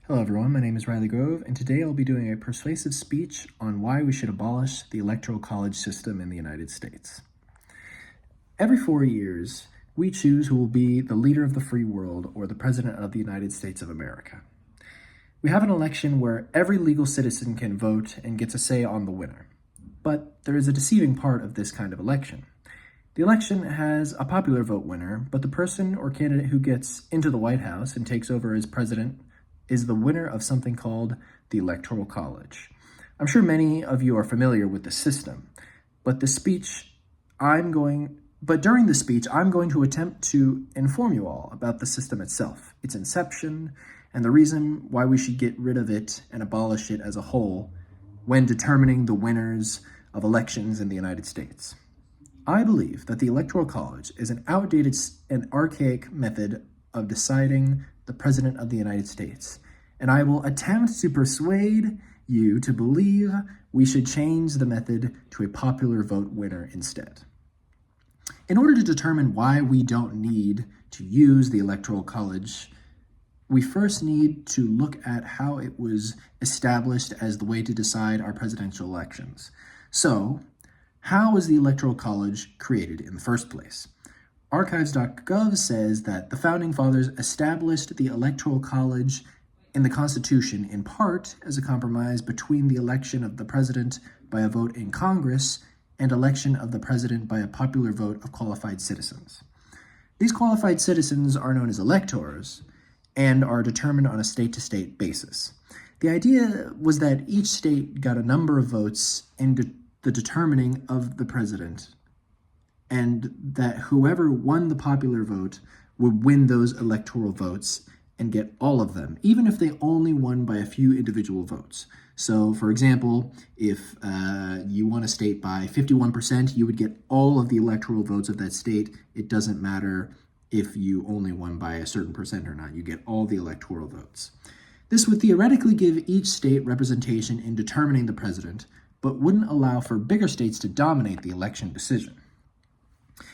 Hello everyone, my name is Riley Grove, and today I'll be doing a persuasive speech on why we should abolish the Electoral College system in the United States. Every 4 years, we choose who will be the leader of the free world or the President of the United States of America. We have an election where every legal citizen can vote and gets a say on the winner. But there is a deceiving part of this kind of election. The election has a popular vote winner, but the person or candidate who gets into the White House and takes over as president is the winner of something called the Electoral College. I'm sure many of you are familiar with the system, but during the speech, I'm going to attempt to inform you all about the system itself, its inception, and the reason why we should get rid of it and abolish it as a whole when determining the winners of elections in the United States. I believe that the Electoral College is an outdated and archaic method of deciding the President of the United States, and I will attempt to persuade you to believe we should change the method to a popular vote winner instead. In order to determine why we don't need to use the Electoral College, we first need to look at how it was established as the way to decide our presidential elections. So, how was the Electoral College created in the first place? Archives.gov says that the Founding Fathers established the Electoral College in the Constitution in part as a compromise between the election of the President by a vote in Congress and election of the President by a popular vote of qualified citizens. These qualified citizens are known as electors and are determined on a state-to-state basis. The idea was that each state got a number of votes in the determining of the president, and that whoever won the popular vote would win those electoral votes and get all of them, even if they only won by a few individual votes. So, for example, if you won a state by 51%, you would get all of the electoral votes of that state. It doesn't matter if you only won by a certain percent or not. You get all the electoral votes. This would theoretically give each state representation in determining the president, but wouldn't allow for bigger states to dominate the election decision.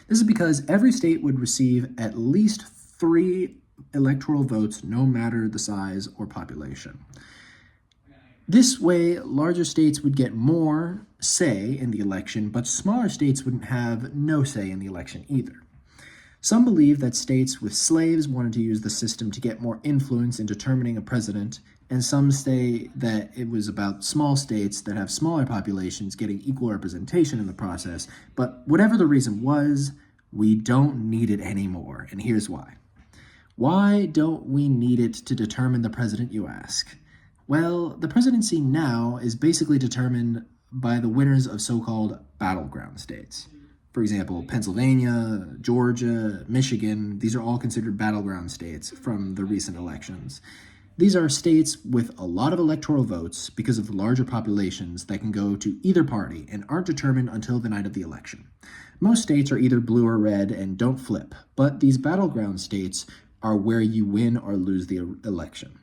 This is because every state would receive at least 3 electoral votes, no matter the size or population. This way, larger states would get more say in the election, but smaller states wouldn't have no say in the election either. Some believe that states with slaves wanted to use the system to get more influence in determining a president, and some say that it was about small states that have smaller populations getting equal representation in the process. But whatever the reason was, we don't need it anymore, and here's why. Why don't we need it to determine the president, you ask? Well, the presidency now is basically determined by the winners of so-called battleground states. For example, Pennsylvania, Georgia, Michigan, these are all considered battleground states from the recent elections. These are states with a lot of electoral votes because of the larger populations that can go to either party and aren't determined until the night of the election. Most states are either blue or red and don't flip, but these battleground states are where you win or lose the election.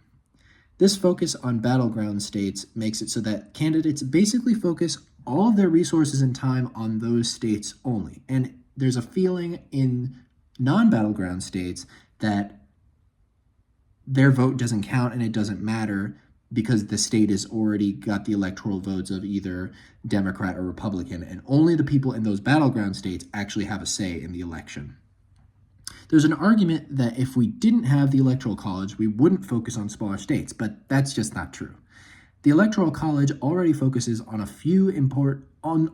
This focus on battleground states makes it so that candidates basically focus all of their resources and time on those states only. And there's a feeling in non-battleground states that their vote doesn't count and it doesn't matter because the state has already got the electoral votes of either Democrat or Republican, and only the people in those battleground states actually have a say in the election. There's an argument that if we didn't have the Electoral College, we wouldn't focus on smaller states, but that's just not true. The Electoral College already focuses on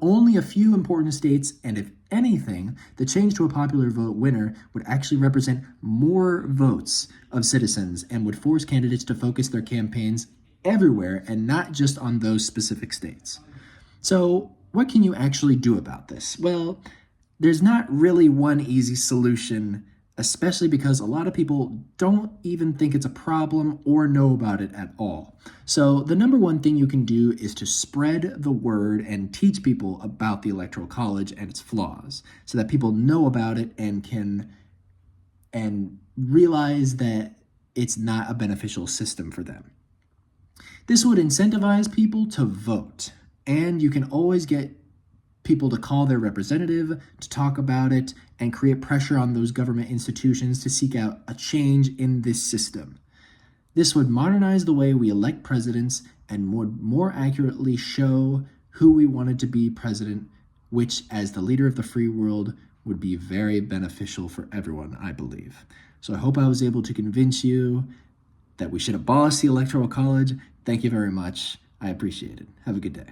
only a few important states, and if anything, the change to a popular vote winner would actually represent more votes of citizens and would force candidates to focus their campaigns everywhere and not just on those specific states. So, what can you actually do about this? Well, there's not really one easy solution, especially because a lot of people don't even think it's a problem or know about it at all. So the number one thing you can do is to spread the word and teach people about the Electoral College and its flaws so that people know about it and realize that it's not a beneficial system for them. This would incentivize people to vote, and you can always get people to call their representative, to talk about it, and create pressure on those government institutions to seek out a change in this system. This would modernize the way we elect presidents and more accurately show who we wanted to be president, which, as the leader of the free world, would be very beneficial for everyone, I believe. So I hope I was able to convince you that we should abolish the Electoral College. Thank you very much. I appreciate it. Have a good day.